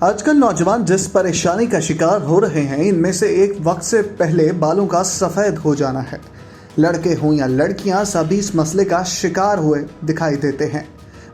आजकल नौजवान जिस परेशानी का शिकार हो रहे हैं, इनमें से एक वक्त से पहले बालों का सफ़ेद हो जाना है। लड़के हों या लड़कियां, सभी इस मसले का शिकार हुए दिखाई देते हैं।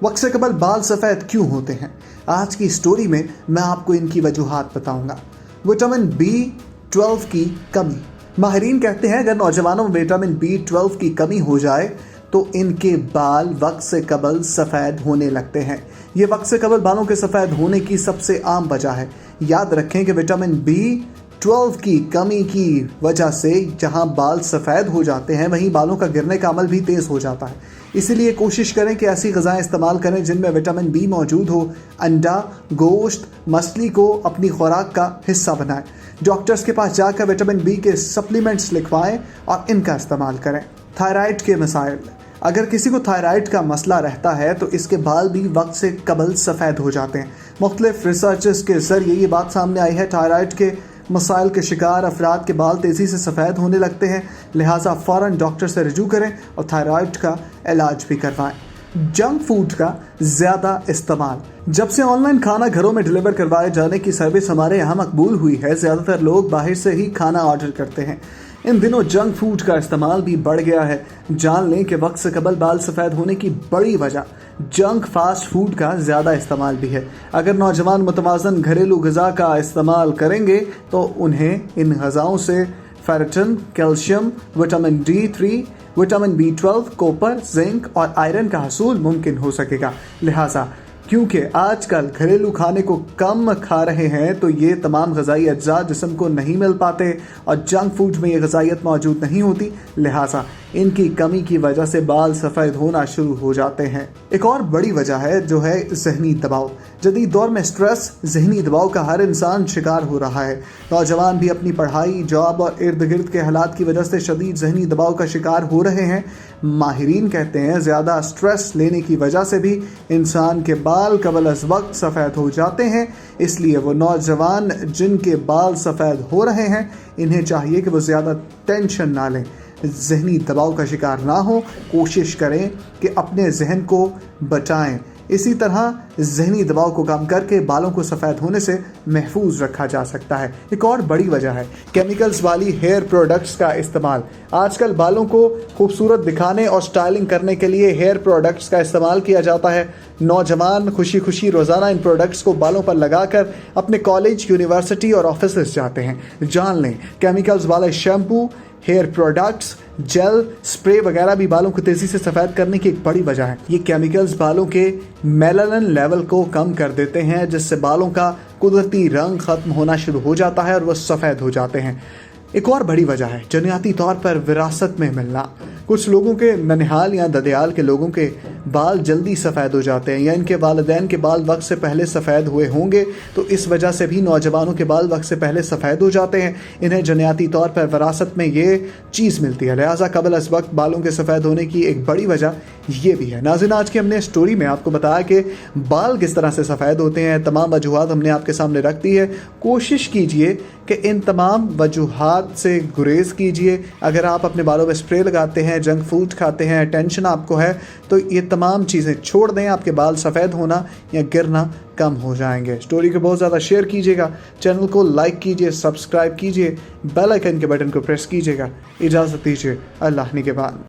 वक्त से कबल बाल सफ़ेद क्यों होते हैं? आज की स्टोरी में मैं आपको इनकी वजूहात बताऊंगा। विटामिन B12 की कमी। माहिरीन कहते हैं अगर नौजवानों में विटामिन B12 की कमी हो जाए तो इनके बाल वक्त से कबल सफ़ेद होने लगते हैं। ये वक्त से कबल बालों के सफ़ेद होने की सबसे आम वजह है। याद रखें कि विटामिन B12 की कमी की वजह से जहां बाल सफ़ेद हो जाते हैं, वहीं बालों का गिरने का अमल भी तेज़ हो जाता है। इसीलिए कोशिश करें कि ऐसी ग़िज़ाएँ इस्तेमाल करें जिनमें विटामिन B मौजूद हो। अंडा, गोश्त, मछली को अपनी खुराक का हिस्सा बनाएं। डॉक्टर्स के पास जाकर विटामिन B के सप्लीमेंट्स लिखवाएं और इनका इस्तेमाल करें। थायराइड के मसाइल। अगर किसी को थायराइड का मसला रहता है तो इसके बाल भी वक्त से कबल सफ़ेद हो जाते हैं। मुख्तलिफ रिसर्चेस के ज़रिए ये बात सामने आई है, थायराइड के मसाइल के शिकार अफराद के बाल तेज़ी से सफ़ेद होने लगते हैं। लिहाजा फ़ौरन डॉक्टर से रजू करें और थायराइड का इलाज भी करवाएं। जंक फूड का ज़्यादा इस्तेमाल। जब से ऑनलाइन खाना घरों में डिलीवर करवाए जाने की सर्विस हमारे यहाँ मकबूल हुई है, ज़्यादातर लोग बाहर से ही खाना ऑर्डर करते हैं। इन दिनों जंक फूड का इस्तेमाल भी बढ़ गया है। जान लें कि वक्त से कबल बाल सफ़ेद होने की बड़ी वजह जंक फास्ट फूड का ज़्यादा इस्तेमाल भी है। अगर नौजवान मुतवाज़न घरेलू ग़िज़ा का इस्तेमाल करेंगे तो उन्हें इन ग़िज़ाओं से ferritin, calcium, vitamin D3, vitamin B12, copper, zinc और आयरन का हसूल मुमकिन हो सकेगा। लिहाजा क्योंकि आजकल घरेलू खाने को कम खा रहे हैं तो ये तमाम ग़िज़ाई अज्जा जिस्म को नहीं मिल पाते और जंक फूड में ये ग़िज़ाइयत मौजूद नहीं होती। लिहाजा इनकी कमी की वजह से बाल सफ़ेद होना शुरू हो जाते हैं। एक और बड़ी वजह है जो है ज़हनी दबाव। जदीद दौर में स्ट्रेस, ज़हनी दबाव का हर इंसान शिकार हो रहा है। नौजवान भी अपनी पढ़ाई, जॉब और इर्द गिर्द के हालात की वजह से शदीद ज़हनी दबाव का शिकार हो रहे हैं। माहिरीन कहते हैं ज़्यादा स्ट्रेस लेने की वजह से भी इंसान के बाल कबल अज़ वक्त सफ़ेद हो जाते हैं। इसलिए वो नौजवान जिनके बाल सफ़ेद हो रहे हैं, इन्हें चाहिए कि वो ज़्यादा टेंशन ना लें, ज़हनी दबाव का शिकार ना हो। कोशिश करें कि अपने जहन को बचाएं। इसी तरह ज़हनी दबाव को कम करके बालों को सफ़ेद होने से महफूज रखा जा सकता है। एक और बड़ी वजह है केमिकल्स वाली हेयर प्रोडक्ट्स का इस्तेमाल। आजकल बालों को खूबसूरत दिखाने और स्टाइलिंग करने के लिए हेयर प्रोडक्ट्स का इस्तेमाल किया जाता है। नौजवान खुशी खुशी रोज़ाना इन प्रोडक्ट्स को बालों पर लगाकर अपने कॉलेज, यूनिवर्सिटी और ऑफिस जाते हैं। जान लें, केमिकल्स वाले shampoo, hair products, gel, spray वगैरह भी बालों को तेज़ी से सफ़ेद करने की एक बड़ी वजह है। ये केमिकल्स बालों के मेलानिन लेवल को कम कर देते हैं, जिससे बालों का कुदरती रंग ख़त्म होना शुरू हो जाता है और वो सफ़ेद हो जाते हैं। एक और बड़ी वजह है जनियाती तौर पर विरासत में मिलना। कुछ लोगों के ननिहाल या ददियाल के लोगों के बाल जल्दी सफ़ेद हो जाते हैं, या इनके वालिदैन के बाल वक्त से पहले सफ़ेद हुए होंगे, तो इस वजह से भी नौजवानों के बाल वक्त से पहले सफ़ेद हो जाते हैं। इन्हें जनियाती तौर पर विरासत में ये चीज़ मिलती है। लिहाजा कबल अज़ वक्त बालों के सफ़ेद होने की एक बड़ी वजह ये भी है। नाज़रीन, आज की हमने स्टोरी में आपको बताया कि बाल किस तरह से सफ़ेद होते हैं। तमाम वजूहात हमने आपके सामने रख दी है। कोशिश कीजिए कि इन तमाम वजूहात से गुरेज़ कीजिए। अगर आप अपने बालों में स्प्रे लगाते हैं, जंक फूड खाते हैं, टेंशन आपको है, तो ये तमाम चीज़ें छोड़ दें। आपके बाल सफ़ेद होना या गिरना कम हो जाएंगे। स्टोरी को बहुत ज़्यादा शेयर कीजिएगा, चैनल को लाइक कीजिए, सब्सक्राइब कीजिए, बेल आइकन के बटन को प्रेस कीजिएगा। इजाज़त दीजिए, अल्लाह निगहबान।